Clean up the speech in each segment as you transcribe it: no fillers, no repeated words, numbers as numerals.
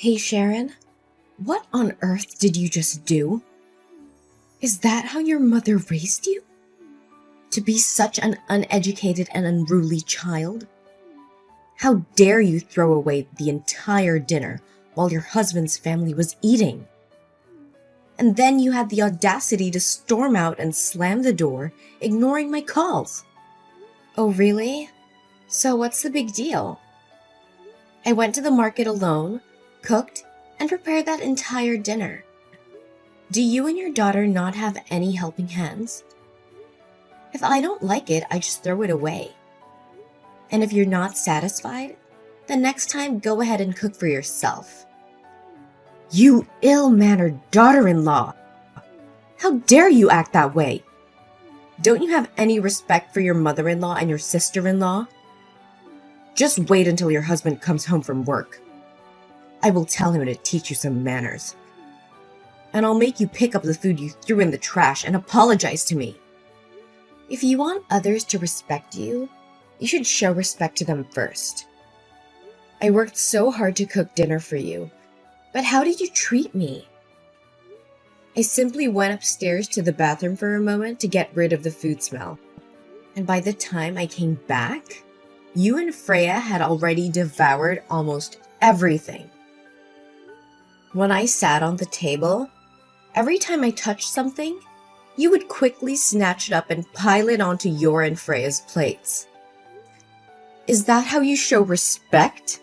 Hey Sharon, what on earth did you just do? Is that how your mother raised you? To be such an uneducated and unruly child? How dare you throw away the entire dinner while your husband's family was eating? And then you had the audacity to storm out and slam the door, ignoring my calls. Oh really? So what's the big deal? I went to the market alone, cooked, and prepared that entire dinner. Do you and your daughter not have any helping hands? If I don't like it, I just throw it away. And if you're not satisfied, then next time go ahead and cook for yourself. You ill-mannered daughter-in-law! How dare you act that way? Don't you have any respect for your mother-in-law and your sister-in-law? Just wait until your husband comes home from work. I will tell him to teach you some manners. And I'll make you pick up the food you threw in the trash and apologize to me. If you want others to respect you, you should show respect to them first. I worked so hard to cook dinner for you, but how did you treat me? I simply went upstairs to the bathroom for a moment to get rid of the food smell. And by the time I came back, you and Freya had already devoured almost everything. When I sat on the table, every time I touched something, you would quickly snatch it up and pile it onto your and Freya's plates. Is that how you show respect?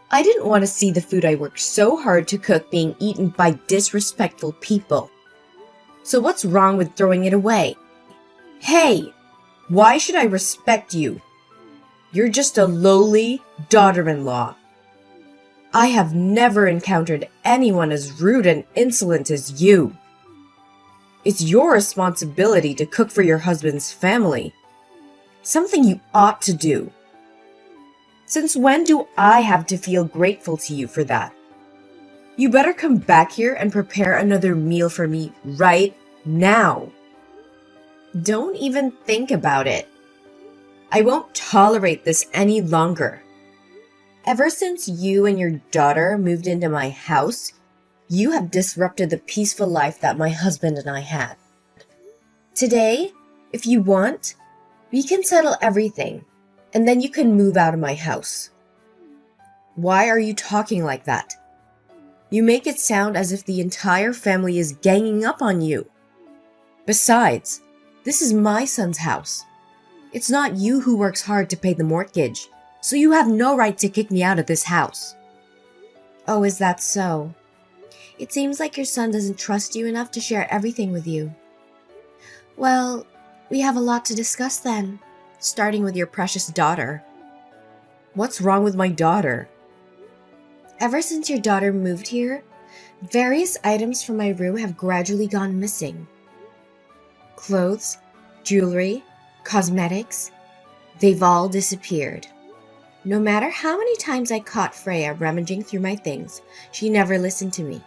I didn't want to see the food I worked so hard to cook being eaten by disrespectful people. So what's wrong with throwing it away? Hey, why should I respect you? You're just a lowly daughter-in-law. I have never encountered anyone as rude and insolent as you. It's your responsibility to cook for your husband's family. Something you ought to do. Since when do I have to feel grateful to you for that? You better come back here and prepare another meal for me right now. Don't even think about it. I won't tolerate this any longer. Ever since you and your daughter moved into my house, you have disrupted the peaceful life that my husband and I had. Today, if you want, we can settle everything, and then you can move out of my house. Why are you talking like that? You make it sound as if the entire family is ganging up on you. Besides, this is my son's house. It's not you who works hard to pay the mortgage, so you have no right to kick me out of this house. Oh, is that so? It seems like your son doesn't trust you enough to share everything with you. Well, we have a lot to discuss then, starting with your precious daughter. What's wrong with my daughter? Ever since your daughter moved here, various items from my room have gradually gone missing. Clothes, jewelry, cosmetics, they've all disappeared. No matter how many times I caught Freya rummaging through my things, she never listened to me.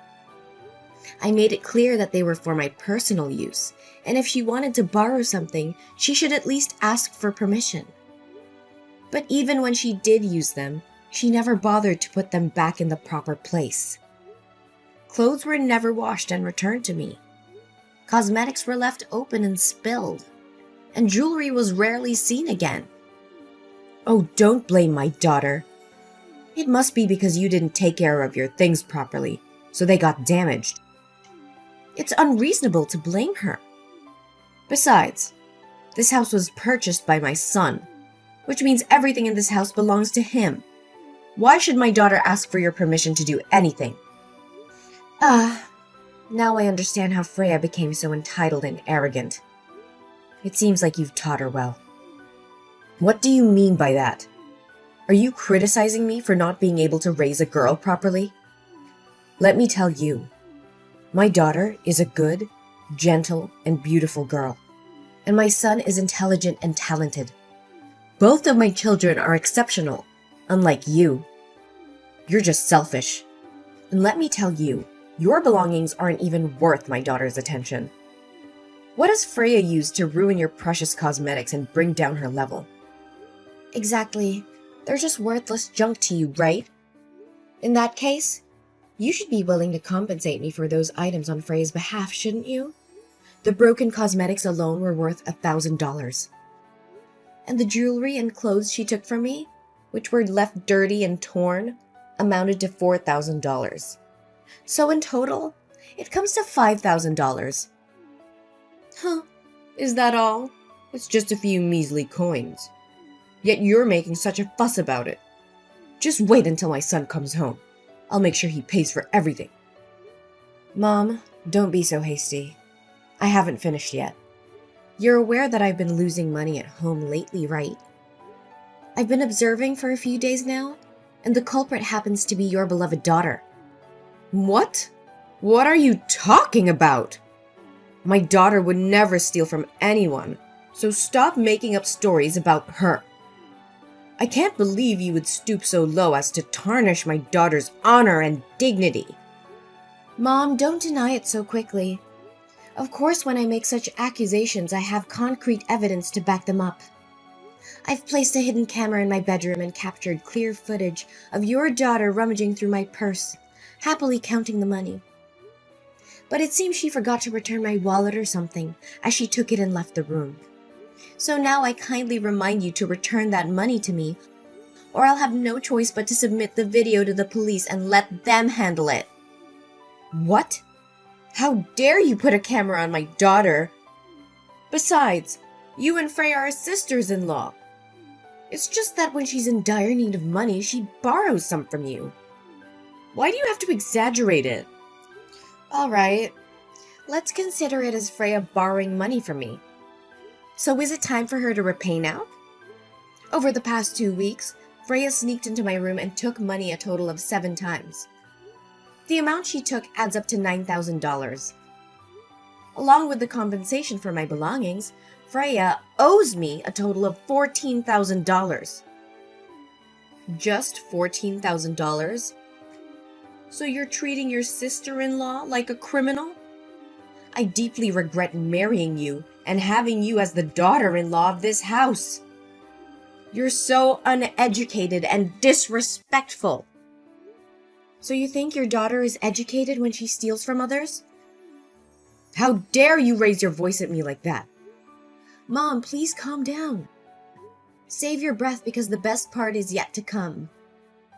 I made it clear that they were for my personal use, and if she wanted to borrow something, she should at least ask for permission. But even when she did use them, she never bothered to put them back in the proper place. Clothes were never washed and returned to me. Cosmetics were left open and spilled, and jewelry was rarely seen again. Oh, don't blame my daughter. It must be because you didn't take care of your things properly, so they got damaged. It's unreasonable to blame her. Besides, this house was purchased by my son, which means everything in this house belongs to him. Why should my daughter ask for your permission to do anything? Now I understand how Freya became so entitled and arrogant. It seems like you've taught her well. What do you mean by that? Are you criticizing me for not being able to raise a girl properly? Let me tell you, my daughter is a good, gentle, and beautiful girl, and my son is intelligent and talented. Both of my children are exceptional, unlike you. You're just selfish. And let me tell you, your belongings aren't even worth my daughter's attention. What has Freya used to ruin your precious cosmetics and bring down her level? Exactly. They're just worthless junk to you, right? In that case, you should be willing to compensate me for those items on Freya's behalf, shouldn't you? The broken cosmetics alone were worth $1,000. And the jewelry and clothes she took from me, which were left dirty and torn, amounted to $4,000. So in total, it comes to $5,000. Huh, is that all? It's just a few measly coins. Yet you're making such a fuss about it. Just wait until my son comes home. I'll make sure he pays for everything. Mom, don't be so hasty. I haven't finished yet. You're aware that I've been losing money at home lately, right? I've been observing for a few days now, and the culprit happens to be your beloved daughter. What? What are you talking about? My daughter would never steal from anyone, so stop making up stories about her. I can't believe you would stoop so low as to tarnish my daughter's honor and dignity. Mom, don't deny it so quickly. Of course, when I make such accusations, I have concrete evidence to back them up. I've placed a hidden camera in my bedroom and captured clear footage of your daughter rummaging through my purse, happily counting the money. But it seems she forgot to return my wallet or something, as she took it and left the room. So now I kindly remind you to return that money to me, or I'll have no choice but to submit the video to the police and let them handle it. What? How dare you put a camera on my daughter? Besides, you and Freya are sisters-in-law. It's just that when she's in dire need of money, she borrows some from you. Why do you have to exaggerate it? All right, let's consider it as Freya borrowing money from me. So is it time for her to repay now? Over the past 2 weeks, Freya sneaked into my room and took money a total of 7 times. The amount she took adds up to $9,000. Along with the compensation for my belongings, Freya owes me a total of $14,000. Just $14,000? So you're treating your sister-in-law like a criminal? I deeply regret marrying you and having you as the daughter-in-law of this house. You're so uneducated and disrespectful. So you think your daughter is educated when she steals from others? How dare you raise your voice at me like that? Mom, please calm down. Save your breath because the best part is yet to come.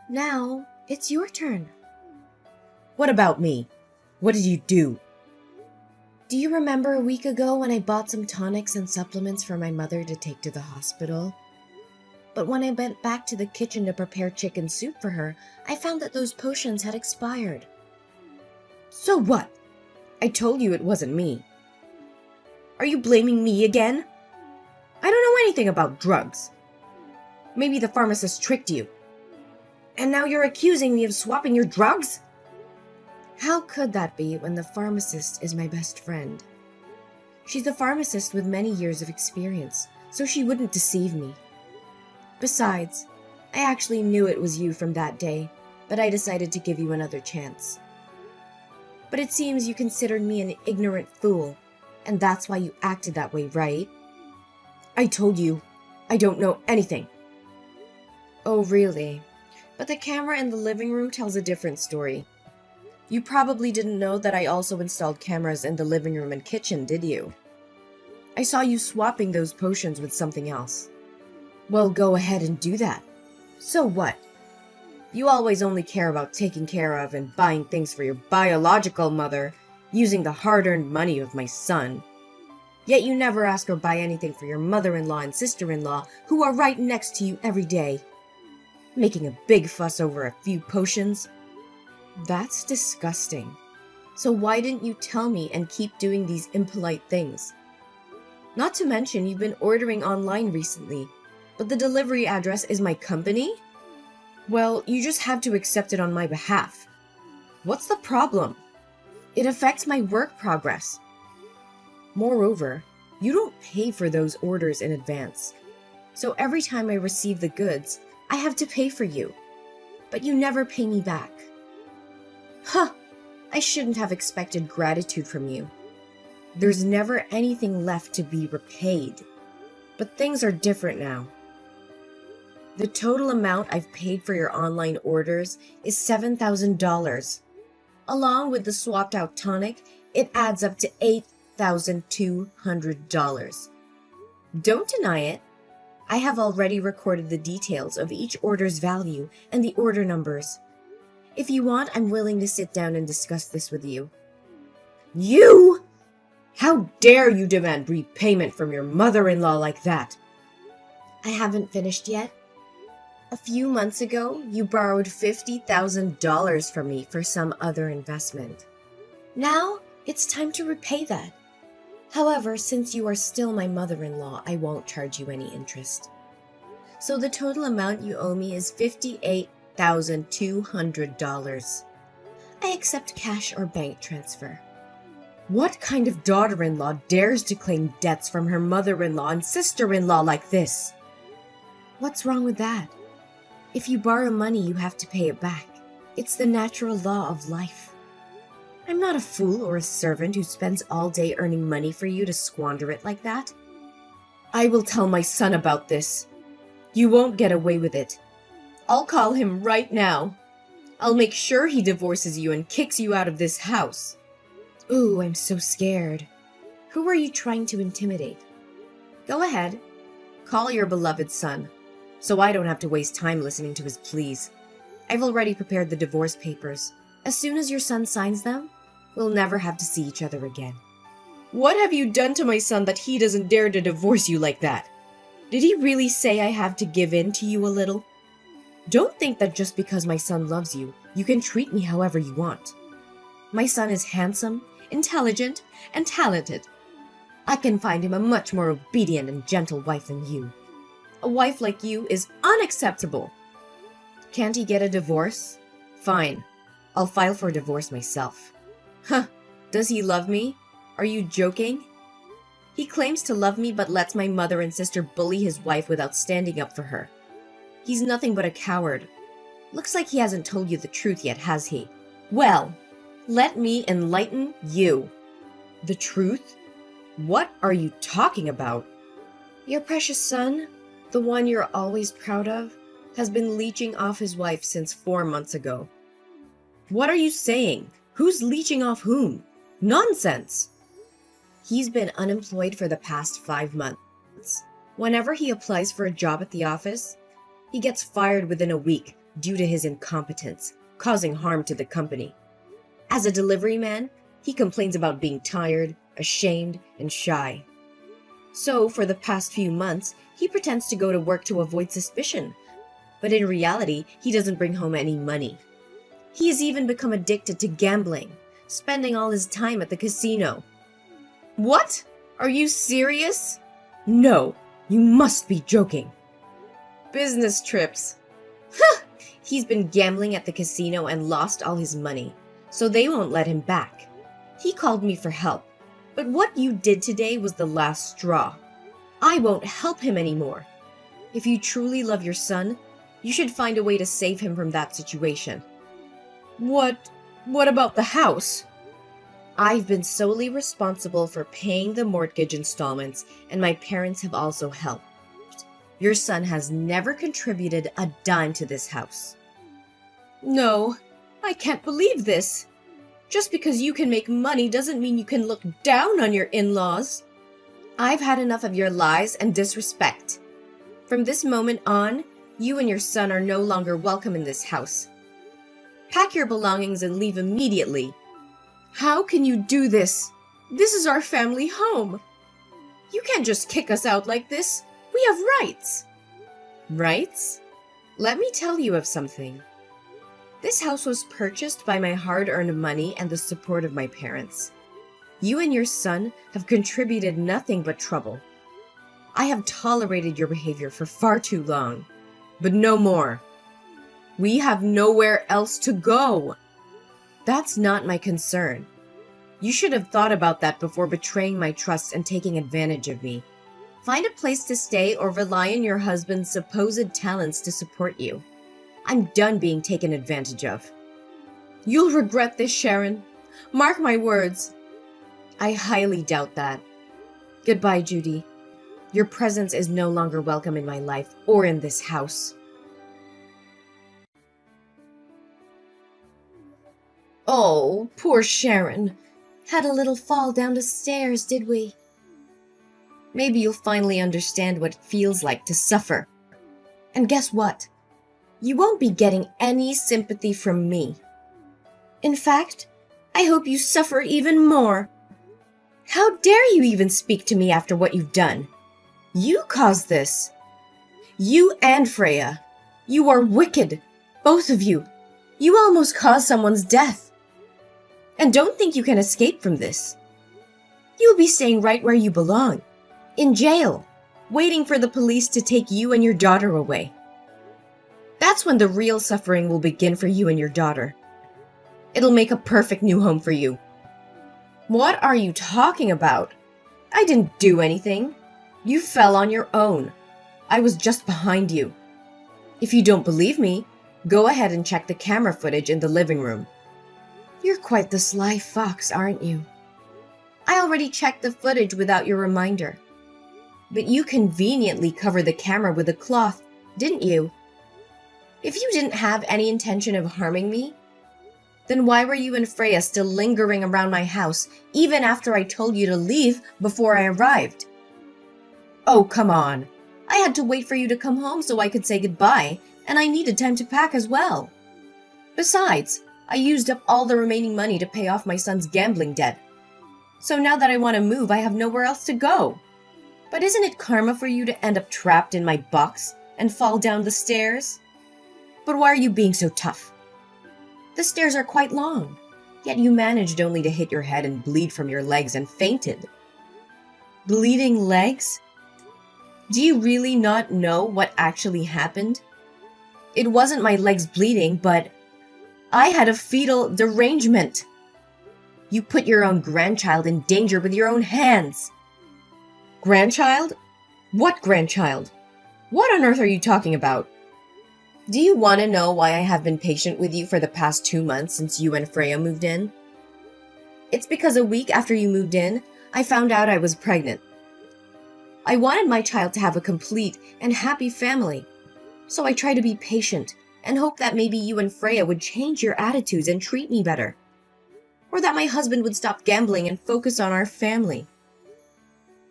Now, it's your turn. What about me? What did you do? Do you remember a week ago when I bought some tonics and supplements for my mother to take to the hospital? But when I went back to the kitchen to prepare chicken soup for her, I found that those potions had expired. So what? I told you it wasn't me. Are you blaming me again? I don't know anything about drugs. Maybe the pharmacist tricked you. And now you're accusing me of swapping your drugs? How could that be when the pharmacist is my best friend? She's a pharmacist with many years of experience, so she wouldn't deceive me. Besides, I actually knew it was you from that day, but I decided to give you another chance. But it seems you considered me an ignorant fool, and that's why you acted that way, right? I told you, I don't know anything. Oh, really? But the camera in the living room tells a different story. You probably didn't know that I also installed cameras in the living room and kitchen, did you? I saw you swapping those potions with something else. Well, go ahead and do that. So what? You always only care about taking care of and buying things for your biological mother, using the hard-earned money of my son. Yet you never ask or buy anything for your mother-in-law and sister-in-law, who are right next to you every day. Making a big fuss over a few potions? That's disgusting. So why didn't you tell me and keep doing these impolite things? Not to mention you've been ordering online recently, but the delivery address is my company? Well, you just have to accept it on my behalf. What's the problem? It affects my work progress. Moreover, you don't pay for those orders in advance. So every time I receive the goods, I have to pay for you. But you never pay me back. Huh! I shouldn't have expected gratitude from you. There's never anything left to be repaid. But things are different now. The total amount I've paid for your online orders is $7,000. Along with the swapped out tonic, it adds up to $8,200. Don't deny it. I have already recorded the details of each order's value and the order numbers. If you want, I'm willing to sit down and discuss this with you. You? How dare you demand repayment from your mother-in-law like that? I haven't finished yet. A few months ago, you borrowed $50,000 from me for some other investment. Now, it's time to repay that. However, since you are still my mother-in-law, I won't charge you any interest. So the total amount you owe me is $58,200. I accept cash or bank transfer. What kind of daughter-in-law dares to claim debts from her mother-in-law and sister-in-law like this? What's wrong with that? If you borrow money, you have to pay it back. It's the natural law of life. I'm not a fool or a servant who spends all day earning money for you to squander it like that. I will tell my son about this. You won't get away with it. I'll call him right now. I'll make sure he divorces you and kicks you out of this house. Ooh, I'm so scared. Who are you trying to intimidate? Go ahead. Call your beloved son, so I don't have to waste time listening to his pleas. I've already prepared the divorce papers. As soon as your son signs them, we'll never have to see each other again. What have you done to my son that he doesn't dare to divorce you like that? Did he really say I have to give in to you a little? Don't think that just because my son loves you, you can treat me however you want. My son is handsome, intelligent, and talented. I can find him a much more obedient and gentle wife than you. A wife like you is unacceptable. Can't he get a divorce? Fine. I'll file for divorce myself. Huh. Does he love me? Are you joking? He claims to love me but lets my mother and sister bully his wife without standing up for her. He's nothing but a coward. Looks like he hasn't told you the truth yet, has he? Well, let me enlighten you. The truth? What are you talking about? Your precious son, the one you're always proud of, has been leeching off his wife since 4 months ago. What are you saying? Who's leeching off whom? Nonsense! He's been unemployed for the past 5 months. Whenever he applies for a job at the office, he gets fired within a week due to his incompetence, causing harm to the company. As a delivery man, he complains about being tired, ashamed, and shy. So, for the past few months, he pretends to go to work to avoid suspicion. But in reality, he doesn't bring home any money. He has even become addicted to gambling, spending all his time at the casino. What? Are you serious? No, you must be joking. Business trips. Huh! He's been gambling at the casino and lost all his money, so they won't let him back. He called me for help, but what you did today was the last straw. I won't help him anymore. If you truly love your son, you should find a way to save him from that situation. What about the house? I've been solely responsible for paying the mortgage installments, and my parents have also helped. Your son has never contributed a dime to this house. No, I can't believe this. Just because you can make money doesn't mean you can look down on your in-laws. I've had enough of your lies and disrespect. From this moment on, you and your son are no longer welcome in this house. Pack your belongings and leave immediately. How can you do this? This is our family home. You can't just kick us out like this. We have rights. Rights? Let me tell you of something. This house was purchased by my hard-earned money and the support of my parents. You and your son have contributed nothing but trouble. I have tolerated your behavior for far too long, but no more. We have nowhere else to go. That's not my concern. You should have thought about that before betraying my trust and taking advantage of me. Find a place to stay or rely on your husband's supposed talents to support you. I'm done being taken advantage of. You'll regret this, Sharon. Mark my words. I highly doubt that. Goodbye, Judy. Your presence is no longer welcome in my life or in this house. Oh, poor Sharon. Had a little fall down the stairs, did we? Maybe you'll finally understand what it feels like to suffer. And guess what? You won't be getting any sympathy from me. In fact, I hope you suffer even more. How dare you even speak to me after what you've done? You caused this. You and Freya. You are wicked. Both of you. You almost caused someone's death. And don't think you can escape from this. You'll be staying right where you belong. In jail. Waiting for the police to take you and your daughter away. That's when the real suffering will begin for you and your daughter. It'll make a perfect new home for you. What are you talking about? I didn't do anything. You fell on your own. I was just behind you. If you don't believe me, go ahead and check the camera footage in the living room. You're quite the sly fox, aren't you? I already checked the footage without your reminder. But you conveniently covered the camera with a cloth, didn't you? If you didn't have any intention of harming me, then why were you and Freya still lingering around my house even after I told you to leave before I arrived? Oh, come on. I had to wait for you to come home so I could say goodbye, and I needed time to pack as well. Besides, I used up all the remaining money to pay off my son's gambling debt. So now that I want to move, I have nowhere else to go. But isn't it karma for you to end up trapped in my box and fall down the stairs? But why are you being so tough? The stairs are quite long, yet you managed only to hit your head and bleed from your legs and fainted. Bleeding legs? Do you really not know what actually happened? It wasn't my legs bleeding, but I had a fetal derangement. You put your own grandchild in danger with your own hands. Grandchild? What grandchild? What on earth are you talking about? Do you want to know why I have been patient with you for the past 2 months since you and Freya moved in? It's because a week after you moved in, I found out I was pregnant. I wanted my child to have a complete and happy family, so I tried to be patient and hope that maybe you and Freya would change your attitudes and treat me better. Or that my husband would stop gambling and focus on our family.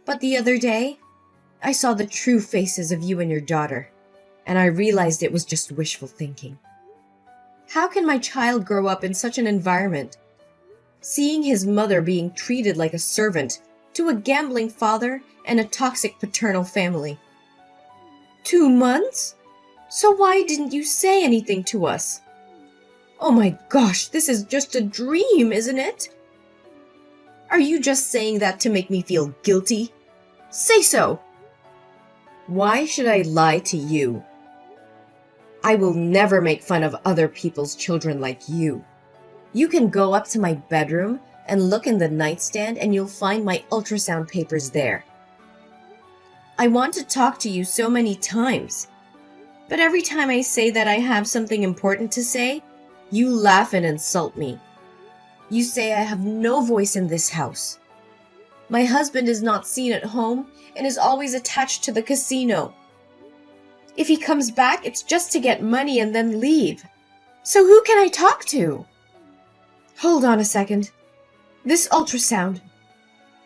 But the other day, I saw the true faces of you and your daughter, and I realized it was just wishful thinking. How can my child grow up in such an environment, seeing his mother being treated like a servant to a gambling father and a toxic paternal family? 2 months? So why didn't you say anything to us? Oh my gosh, this is just a dream, isn't it? Are you just saying that to make me feel guilty? Say so! Why should I lie to you? I will never make fun of other people's children like you. You can go up to my bedroom and look in the nightstand and you'll find my ultrasound papers there. I want to talk to you so many times, but every time I say that I have something important to say, you laugh and insult me. You say I have no voice in this house. My husband is not seen at home and is always attached to the casino. If he comes back, it's just to get money and then leave. So who can I talk to? Hold on a second. This ultrasound.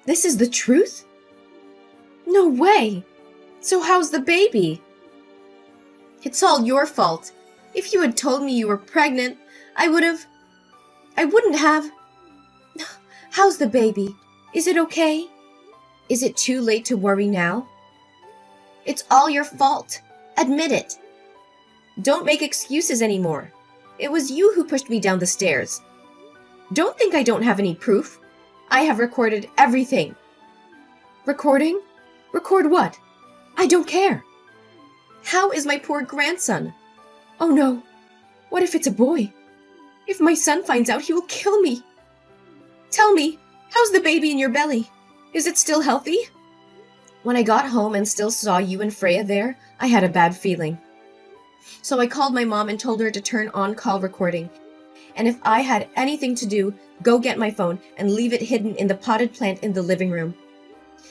This is the truth? No way. So how's the baby? It's all your fault. If you had told me you were pregnant, I wouldn't have. How's the baby? Is it okay? Is it too late to worry now? It's all your fault. Admit it. Don't make excuses anymore. It was you who pushed me down the stairs. Don't think I don't have any proof. I have recorded everything. Recording? Record what? I don't care. How is my poor grandson? Oh no. What if it's a boy? If my son finds out, he will kill me. Tell me, how's the baby in your belly? Is it still healthy? When I got home and still saw you and Freya there, I had a bad feeling. So I called my mom and told her to turn on call recording. And if I had anything to do, go get my phone and leave it hidden in the potted plant in the living room.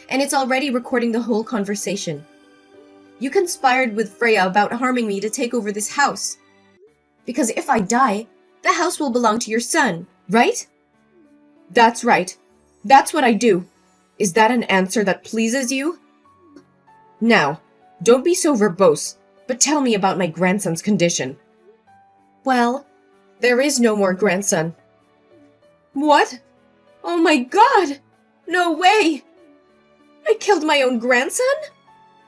And it's already recording the whole conversation. You conspired with Freya about harming me to take over this house. Because if I die, the house will belong to your son, right? That's right. That's what I do. Is that an answer that pleases you? Now, don't be so verbose, but tell me about my grandson's condition. Well, there is no more grandson. What? Oh my God! No way! I killed my own grandson?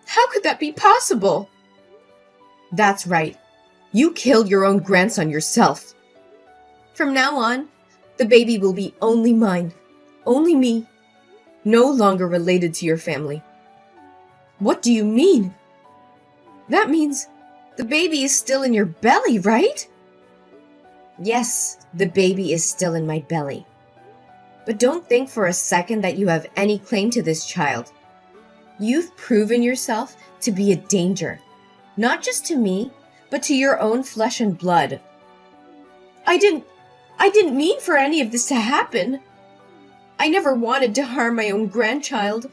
How could that be possible? That's right. You killed your own grandson yourself. From now on, the baby will be only mine. Only me. No longer related to your family. What do you mean? That means the baby is still in your belly, right? Yes, the baby is still in my belly. But don't think for a second that you have any claim to this child. You've proven yourself to be a danger, not just to me, but to your own flesh and blood. I didn't mean for any of this to happen. I never wanted to harm my own grandchild.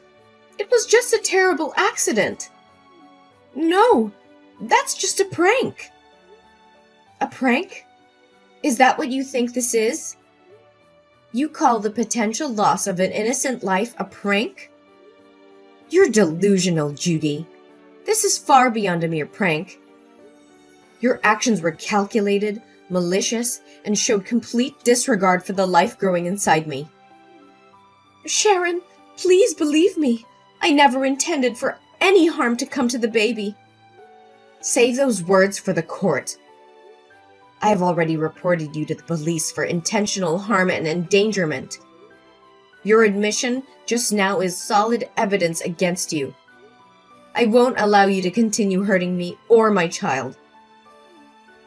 It was just a terrible accident. No, that's just a prank. A prank? Is that what you think this is? You call the potential loss of an innocent life a prank? You're delusional, Judy. This is far beyond a mere prank. Your actions were calculated, malicious, and showed complete disregard for the life growing inside me. Sharon, please believe me. I never intended for any harm to come to the baby. Save those words for the court. I have already reported you to the police for intentional harm and endangerment. Your admission just now is solid evidence against you. I won't allow you to continue hurting me or my child.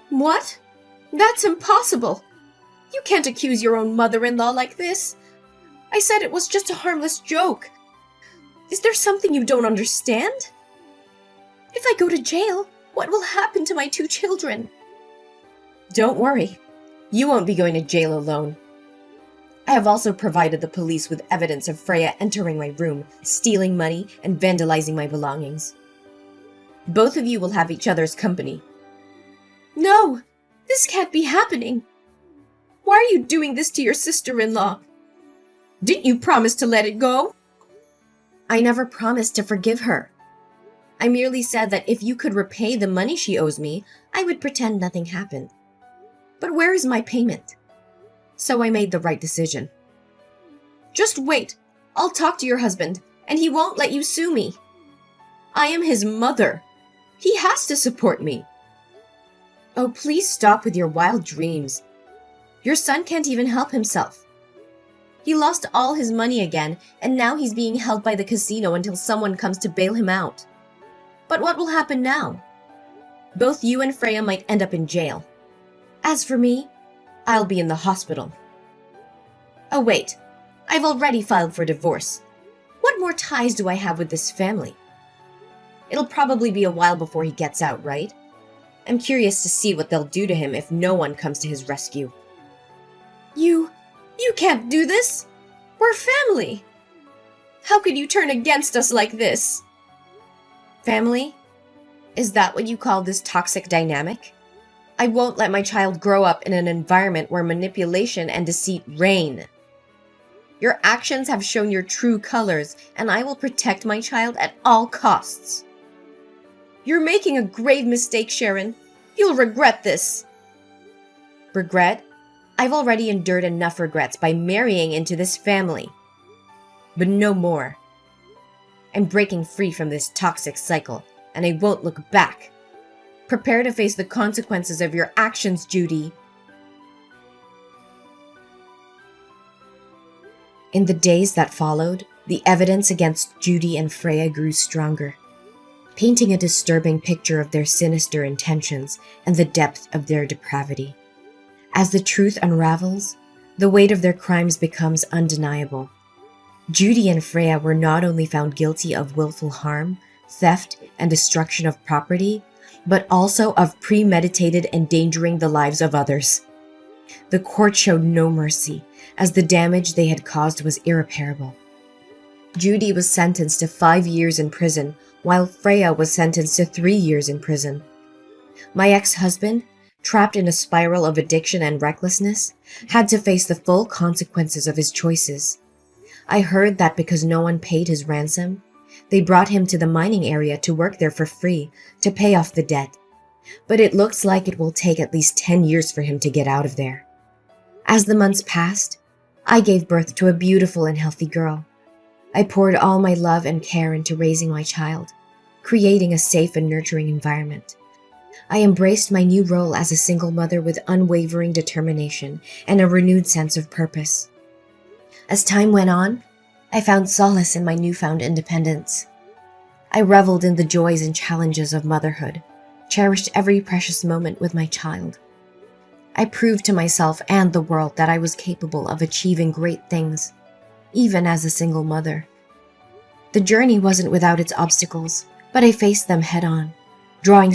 What? That's impossible. You can't accuse your own mother-in-law like this. I said it was just a harmless joke. Is there something you don't understand? If I go to jail, what will happen to my 2 children? Don't worry. You won't be going to jail alone. I have also provided the police with evidence of Freya entering my room, stealing money, and vandalizing my belongings. Both of you will have each other's company. No! This can't be happening! Why are you doing this to your sister-in-law? Didn't you promise to let it go? I never promised to forgive her. I merely said that if you could repay the money she owes me, I would pretend nothing happened. But where is my payment? So I made the right decision. Just wait. I'll talk to your husband, and he won't let you sue me. I am his mother. He has to support me. Oh, please stop with your wild dreams. Your son can't even help himself. He lost all his money again, and now he's being held by the casino until someone comes to bail him out. But what will happen now? Both you and Freya might end up in jail. As for me, I'll be in the hospital. Oh wait, I've already filed for divorce. What more ties do I have with this family? It'll probably be a while before he gets out, right? I'm curious to see what they'll do to him if no one comes to his rescue. You can't do this! We're family! How could you turn against us like this? Family? Is that what you call this toxic dynamic? I won't let my child grow up in an environment where manipulation and deceit reign. Your actions have shown your true colors, and I will protect my child at all costs. You're making a grave mistake, Sharon. You'll regret this. Regret? I've already endured enough regrets by marrying into this family. But no more. I'm breaking free from this toxic cycle, and I won't look back. Prepare to face the consequences of your actions, Judy. In the days that followed, the evidence against Judy and Freya grew stronger, painting a disturbing picture of their sinister intentions and the depth of their depravity. As the truth unravels, the weight of their crimes becomes undeniable. Judy and Freya were not only found guilty of willful harm, theft, and destruction of property, but also of premeditated endangering the lives of others. The court showed no mercy, as the damage they had caused was irreparable. Judy was sentenced to 5 years in prison, while Freya was sentenced to 3 years in prison. My ex-husband trapped in a spiral of addiction and recklessness, had to face the full consequences of his choices. I heard that because no one paid his ransom, they brought him to the mining area to work there for free to pay off the debt. But it looks like it will take at least 10 years for him to get out of there. As the months passed, I gave birth to a beautiful and healthy girl. I poured all my love and care into raising my child, creating a safe and nurturing environment. I embraced my new role as a single mother with unwavering determination and a renewed sense of purpose. As time went on, I found solace in my newfound independence. I reveled in the joys and challenges of motherhood, cherished every precious moment with my child. I proved to myself and the world that I was capable of achieving great things, even as a single mother. The journey wasn't without its obstacles, but I faced them head on, drawing